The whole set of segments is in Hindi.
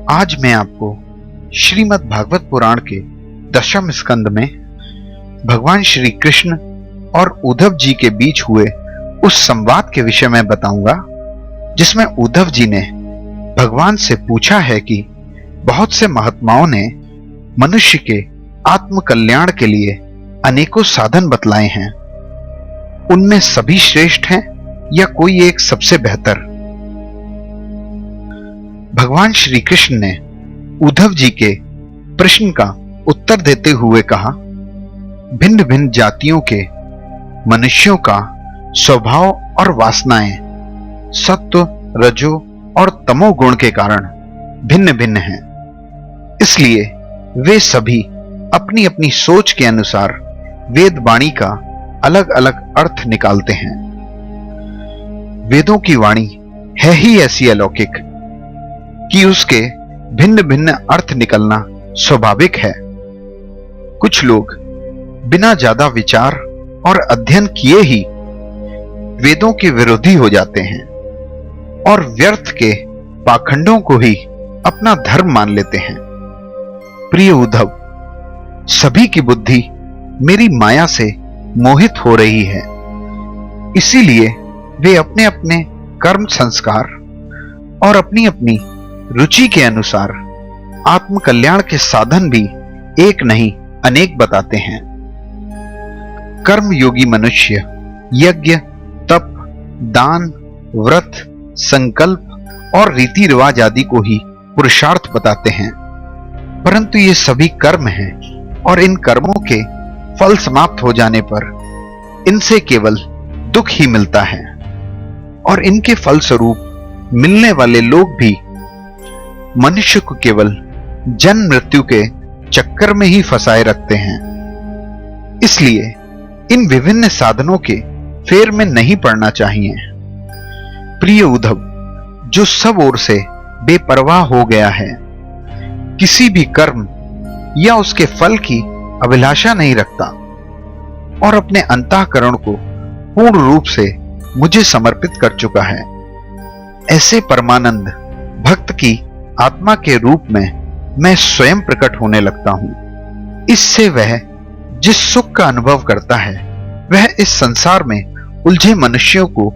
आज मैं आपको श्रीमद् भागवत पुराण के 10वें स्कंद में भगवान श्री कृष्ण और उद्धव जी के बीच हुए उस संवाद के विषय में बताऊंगा, जिसमें उद्धव जी ने भगवान से पूछा है कि बहुत से महात्माओं ने मनुष्य के आत्म कल्याण के लिए अनेकों साधन बतलाए हैं, उनमें सभी श्रेष्ठ हैं या कोई एक सबसे बेहतर। भगवान श्री कृष्ण ने उद्धव जी के प्रश्न का उत्तर देते हुए कहा, भिन्न भिन्न जातियों के मनुष्यों का स्वभाव और वासनाएं सत्व, रजो और तमो गुण के कारण भिन्न भिन्न हैं। इसलिए वे सभी अपनी अपनी सोच के अनुसार वेद वाणी का अलग अलग अर्थ निकालते हैं। वेदों की वाणी है ही ऐसी अलौकिक कि उसके भिन्न भिन्न अर्थ निकलना स्वाभाविक है। कुछ लोग बिना ज्यादा विचार और अध्ययन किए ही वेदों के विरोधी हो जाते हैं और व्यर्थ के पाखंडों को ही अपना धर्म मान लेते हैं। प्रिय उद्धव, सभी की बुद्धि मेरी माया से मोहित हो रही है, इसीलिए वे अपने अपने कर्म संस्कार और अपनी अपनी रुचि के अनुसार आत्म कल्याण के साधन भी एक नहीं अनेक बताते हैं। कर्म योगी मनुष्य यज्ञ, तप, दान, व्रत, संकल्प और रीति रिवाज आदि को ही पुरुषार्थ बताते हैं, परंतु ये सभी कर्म हैं और इन कर्मों के फल समाप्त हो जाने पर इनसे केवल दुख ही मिलता है और इनके फल स्वरूप मिलने वाले लोग भी मनुष्य को केवल जन्म मृत्यु के चक्कर में ही फंसाए रखते हैं। इसलिए इन विभिन्न साधनों के फेर में नहीं पड़ना चाहिए। प्रिय उद्धव, जो सब ओर से बेपरवाह हो गया है, किसी भी कर्म या उसके फल की अभिलाषा नहीं रखता और अपने अंतःकरण को पूर्ण रूप से मुझे समर्पित कर चुका है, ऐसे परमानंद भक्त की आत्मा के रूप में मैं स्वयं प्रकट होने लगता हूं। इससे वह जिस सुख का अनुभव करता है वह इस संसार में उलझे मनुष्यों को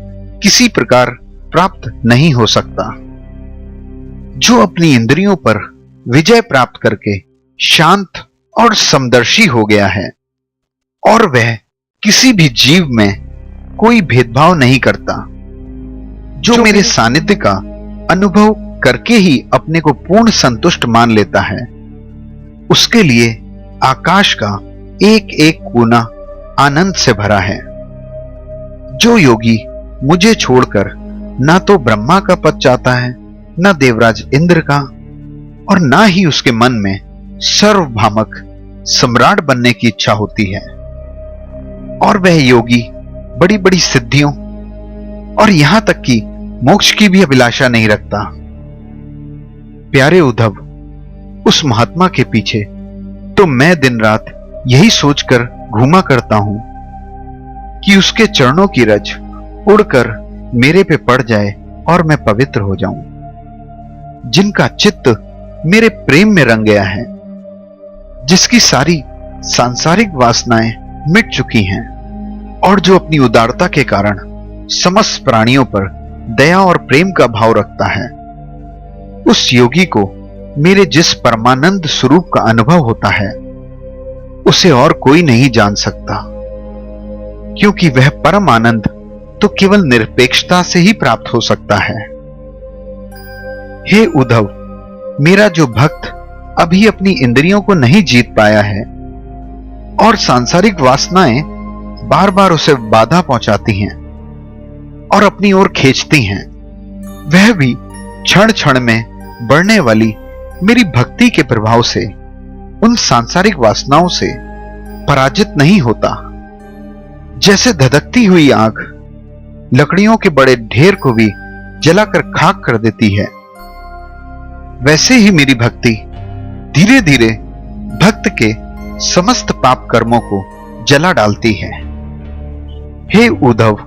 किसी प्रकार प्राप्त नहीं हो सकता। जो अपनी इंद्रियों पर विजय प्राप्त करके शांत और समदर्शी हो गया है और वह किसी भी जीव में कोई भेदभाव नहीं करता, जो मेरे सानिध्य का अनुभव करके ही अपने को पूर्ण संतुष्ट मान लेता है, उसके लिए आकाश का एक एक कोना आनंद से भरा है। जो योगी मुझे छोड़कर ना तो ब्रह्मा का पद चाहता है, ना देवराज इंद्र का, और ना ही उसके मन में सर्वभौमक सम्राट बनने की इच्छा होती है, और वह योगी बड़ी बड़ी सिद्धियों और यहां तक कि मोक्ष की भी अभिलाषा नहीं रखता। प्यारे उद्धव, उस महात्मा के पीछे तो मैं दिन रात यही सोचकर घूमा करता हूं कि उसके चरणों की रज उड़कर मेरे पे पड़ जाए और मैं पवित्र हो जाऊं, जिनका चित्त मेरे प्रेम में रंग गया है, जिसकी सारी सांसारिक वासनाएं मिट चुकी हैं और जो अपनी उदारता के कारण समस्त प्राणियों पर दया और प्रेम का भाव रखता है। उस योगी को मेरे जिस परमानंद स्वरूप का अनुभव होता है उसे और कोई नहीं जान सकता, क्योंकि वह परम आनंद तो केवल निरपेक्षता से ही प्राप्त हो सकता है। हे उद्धव, मेरा जो भक्त अभी अपनी इंद्रियों को नहीं जीत पाया है और सांसारिक वासनाएं बार बार उसे बाधा पहुंचाती हैं और अपनी ओर खींचती हैं, वह भी क्षण क्षण में बढ़ने वाली मेरी भक्ति के प्रभाव से उन सांसारिक वासनाओं से पराजित नहीं होता। जैसे धधकती हुई आग लकड़ियों के बड़े ढेर को भी जलाकर खाक कर देती है, वैसे ही मेरी भक्ति धीरे धीरे भक्त के समस्त पाप कर्मों को जला डालती है। हे उद्धव,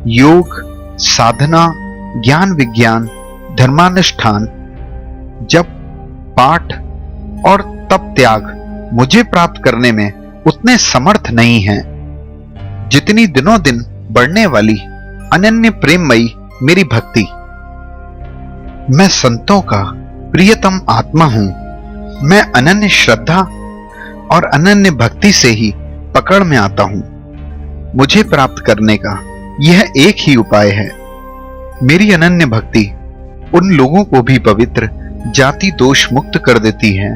योग, साधना, ज्ञान विज्ञान, धर्मानुष्ठान, जप, पाठ और तप त्याग मुझे प्राप्त करने में उतने समर्थ नहीं हैं जितनी दिनों दिन बढ़ने वाली अनन्य प्रेममयी मेरी भक्ति। मैं संतों का प्रियतम आत्मा हूं। मैं अनन्य श्रद्धा और अनन्य भक्ति से ही पकड़ में आता हूं। मुझे प्राप्त करने का यह एक ही उपाय है। मेरी अनन्य भक्ति उन लोगों को भी पवित्र, जाति दोष मुक्त कर देती है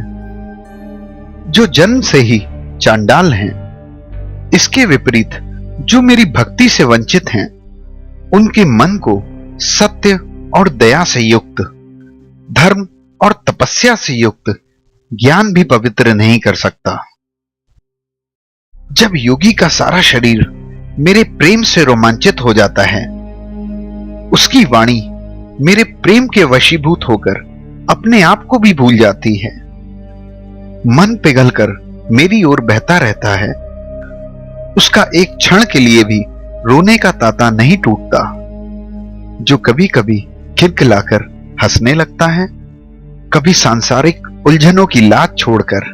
जो जन्म से ही चांडाल हैं। इसके विपरीत जो मेरी भक्ति से वंचित हैं, उनके मन को सत्य और दया से युक्त, धर्म और तपस्या से युक्त ज्ञान भी पवित्र नहीं कर सकता। जब योगी का सारा शरीर मेरे प्रेम से रोमांचित हो जाता है, उसकी वाणी मेरे प्रेम के वशीभूत होकर अपने आप को भी भूल जाती है। मन पिघलकर मेरी ओर बहता रहता है। उसका एक क्षण के लिए भी रोने का तांता नहीं टूटता। जो कभी कभी खिलखिलाकर हंसने लगता है, कभी सांसारिक उलझनों की लाज छोड़कर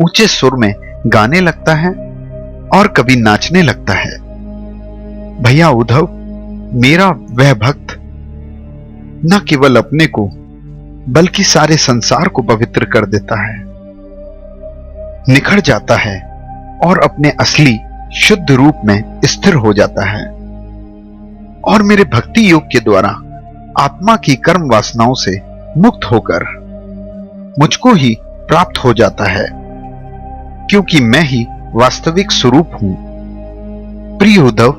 ऊंचे सुर में गाने लगता है और कभी नाचने लगता है। भैया उद्धव, मेरा वह भक्त न केवल अपने को बल्कि सारे संसार को पवित्र कर देता है, निखर जाता है और अपने असली शुद्ध रूप में स्थिर हो जाता है और मेरे भक्ति योग के द्वारा आत्मा की कर्म वासनाओं से मुक्त होकर मुझको ही प्राप्त हो जाता है, क्योंकि मैं ही वास्तविक स्वरूप हूं। प्रिय उद्धव,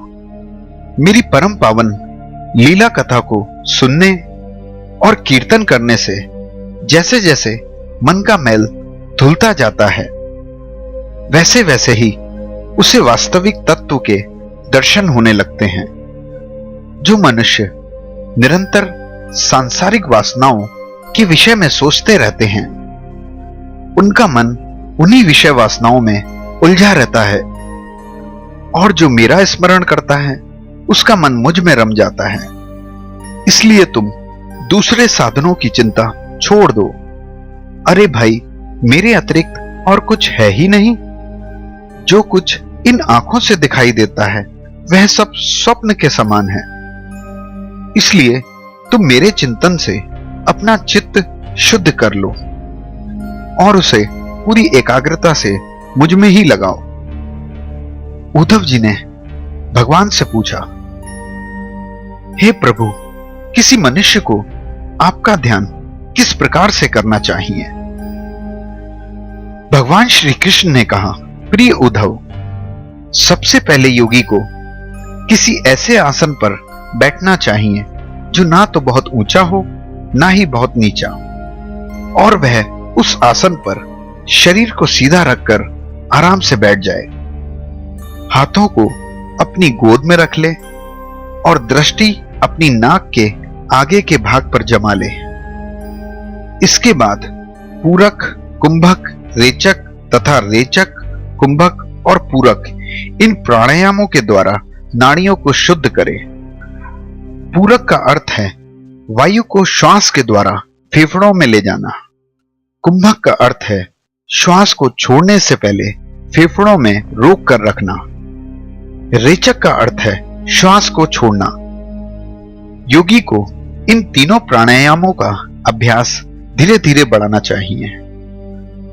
मेरी परम पावन लीला कथा को सुनने और कीर्तन करने से जैसे जैसे मन का मैल धुलता जाता है, वैसे वैसे ही उसे वास्तविक तत्व के दर्शन होने लगते हैं। जो मनुष्य निरंतर सांसारिक वासनाओं के विषय में सोचते रहते हैं, उनका मन उन्हीं विषय वासनाओं में उलझा रहता है, और जो मेरा स्मरण करता है उसका मन मुझ में रम जाता है। इसलिए तुम दूसरे साधनों की चिंता छोड़ दो। अरे भाई, मेरे अतिरिक्त और कुछ है ही नहीं। जो कुछ इन आंखों से दिखाई देता है वह सब स्वप्न के समान है। इसलिए तुम मेरे चिंतन से अपना चित्त शुद्ध कर लो और उसे पूरी एकाग्रता से मुझ में ही लगाओ। उद्धव जी ने भगवान से पूछा, हे प्रभु, किसी मनुष्य को आपका ध्यान किस प्रकार से करना चाहिए? भगवान श्री कृष्ण ने कहा, प्रिय उद्धव, सबसे पहले योगी को किसी ऐसे आसन पर बैठना चाहिए जो ना तो बहुत ऊंचा हो ना ही बहुत नीचा, और वह उस आसन पर शरीर को सीधा रखकर आराम से बैठ जाए। हाथों को अपनी गोद में रख ले और दृष्टि अपनी नाक के आगे के भाग पर जमा ले। इसके बाद पूरक, कुंभक, रेचक तथा रेचक, कुंभक और पूरक इन प्राणायामों के द्वारा नाड़ियों को शुद्ध करे। पूरक का अर्थ है वायु को श्वास के द्वारा फेफड़ों में ले जाना। कुंभक का अर्थ है श्वास को छोड़ने से पहले फेफड़ों में रोक कर रखना। रेचक का अर्थ है श्वास को छोड़ना। योगी को इन तीनों प्राणायामों का अभ्यास धीरे धीरे बढ़ाना चाहिए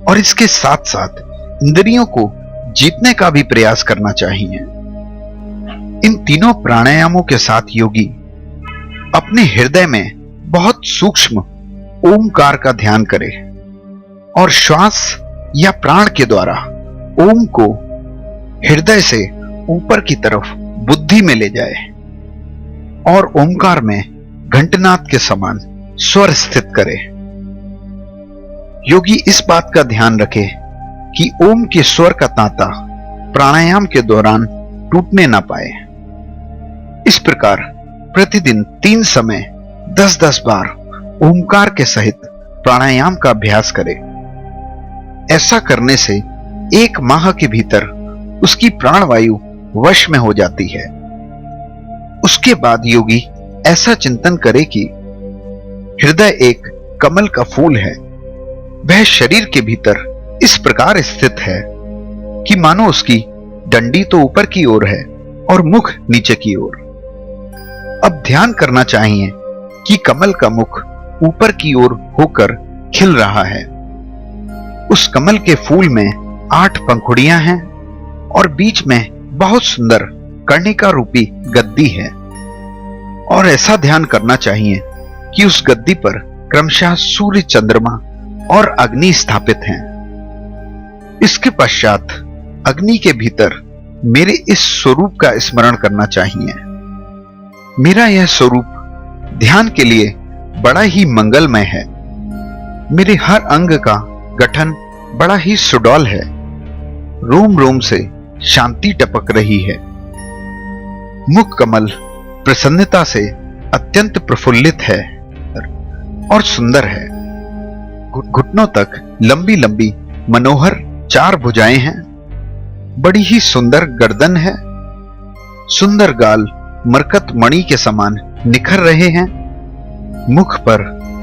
और इसके साथ साथ इंद्रियों को जीतने का भी प्रयास करना चाहिए। इन तीनों प्राणायामों के साथ योगी अपने हृदय में बहुत सूक्ष्म ओमकार का ध्यान करे और श्वास या प्राण के द्वारा ओम को हृदय से ऊपर की तरफ बुद्धि में ले जाए और ओमकार में घंटनाद के समान स्वर स्थित करे। योगी इस बात का ध्यान रखे कि ओम के स्वर का तांता प्राणायाम के दौरान टूटने ना पाए। इस प्रकार प्रतिदिन 3 समय 10-10 बार ओमकार के सहित प्राणायाम का अभ्यास करे। ऐसा करने से 1 माह के भीतर उसकी प्राणवायु वश में हो जाती है। उसके बाद योगी ऐसा चिंतन करे कि हृदय एक कमल का फूल है वह शरीर के भीतर इस प्रकार स्थित है कि मानो उसकी डंडी तो ऊपर की ओर है और मुख नीचे की ओर। अब ध्यान करना चाहिए कि कमल का मुख ऊपर की ओर होकर खिल रहा है। उस कमल के फूल में 8 पंखुड़ियां हैं और बीच में बहुत सुंदर कर्णिका रूपी गद्दी है। और ऐसा ध्यान करना चाहिए कि उस गद्दी पर क्रमशः सूर्य, चंद्रमा और अग्नि स्थापित हैं। इसके पश्चात अग्नि के भीतर मेरे इस स्वरूप का स्मरण करना चाहिए। मेरा यह स्वरूप ध्यान के लिए बड़ा ही मंगलमय है। मेरे हर अंग का गठन बड़ा ही सुडौल है। रोम रोम से शांति टपक रही है। मुख कमल प्रसन्नता से अत्यंत प्रफुल्लित है और सुंदर है। घुटनों तक लंबी लंबी मनोहर 4 भुजाएं हैं। बड़ी ही सुंदर गर्दन है। सुंदर गाल मरकत मणि के समान निखर रहे हैं। मुख पर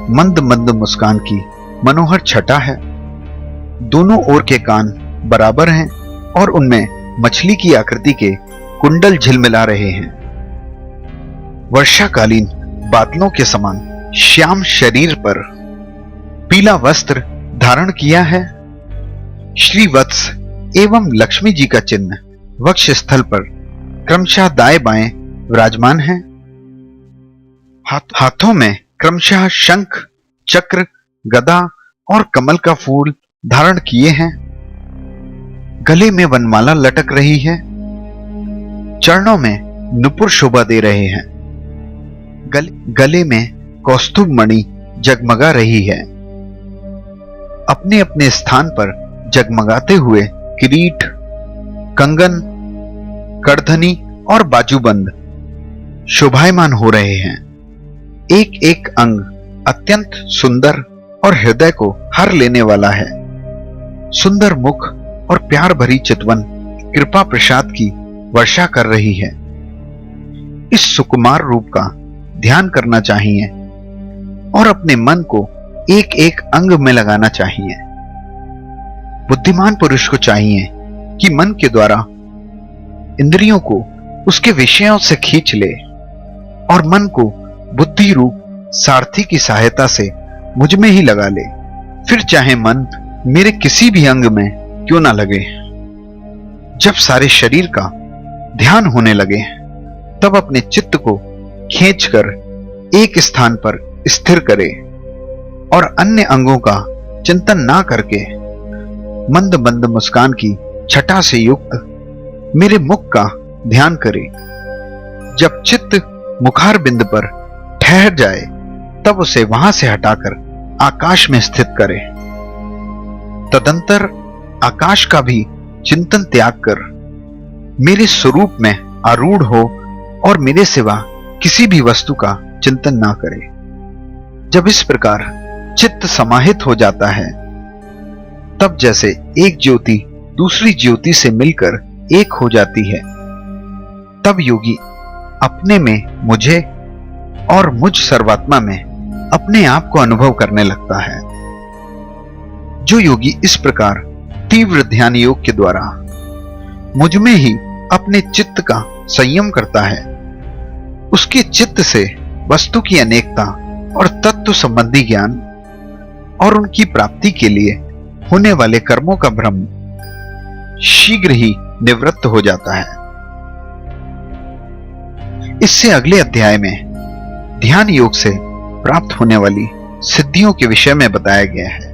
मंद मंद मुस्कान की मनोहर छटा है। दोनों ओर के कान बराबर हैं और उनमें मछली की आकृति के कुंडल झिलमिला रहे हैं। वर्षाकालीन बादलों के समान श्याम शरीर पर पीला वस्त्र धारण किया है। श्री वत्स एवं लक्ष्मी जी का चिन्ह वक्ष स्थल पर क्रमशः दाएं बाएं विराजमान है। हाथों में क्रमशः शंख, चक्र, गदा और कमल का फूल धारण किए हैं। गले में वनमाला लटक रही है। चरणों में नुपुर शोभा दे रहे हैं। गले में कौस्तुभ मणि जगमगा रही है। अपने अपने स्थान पर जगमगाते हुए किरीट, कंगन, करधनी और बाजूबंद शोभायमान हो रहे हैं। एक एक अंग अत्यंत सुंदर और हृदय को हर लेने वाला है। सुंदर मुख और प्यार भरी चितवन कृपा प्रसाद की वर्षा कर रही है। इस सुकुमार रूप का ध्यान करना चाहिए और अपने मन को एक एक अंग में लगाना चाहिए। बुद्धिमान पुरुष को चाहिए कि मन के द्वारा इंद्रियों को उसके विषयों से खींच ले और मन को बुद्धि रूप सारथी की सहायता से मुझ में ही लगा ले। फिर चाहे मन मेरे किसी भी अंग में क्यों ना लगे। जब सारे शरीर का ध्यान होने लगे तब अपने चित्त को खींचकर एक स्थान पर स्थिर करे और अन्य अंगों का चिंतन ना करके मंद मंद मुस्कान की छटा से युक्त मेरे मुख का ध्यान करे। जब चित्त मुखार बिंद पर ठहर जाए तब उसे वहां से हटाकर आकाश में स्थित करे। तदंतर आकाश का भी चिंतन त्याग कर मेरे स्वरूप में आरूढ़ हो और मेरे सिवा किसी भी वस्तु का चिंतन ना करे। जब इस प्रकार चित्त समाहित हो जाता है तब जैसे एक ज्योति दूसरी ज्योति से मिलकर एक हो जाती है, तब योगी अपने में मुझे और मुझ सर्वात्मा में अपने आप को अनुभव करने लगता है। जो योगी इस प्रकार तीव्र ध्यान योग के द्वारा मुझ में ही अपने चित्त का संयम करता है, उसके चित्त से वस्तु की अनेकता और तत्व संबंधी ज्ञान और उनकी प्राप्ति के लिए होने वाले कर्मों का भ्रम शीघ्र ही निवृत्त हो जाता है। इससे अगले अध्याय में ध्यान योग से प्राप्त होने वाली सिद्धियों के विषय में बताया गया है।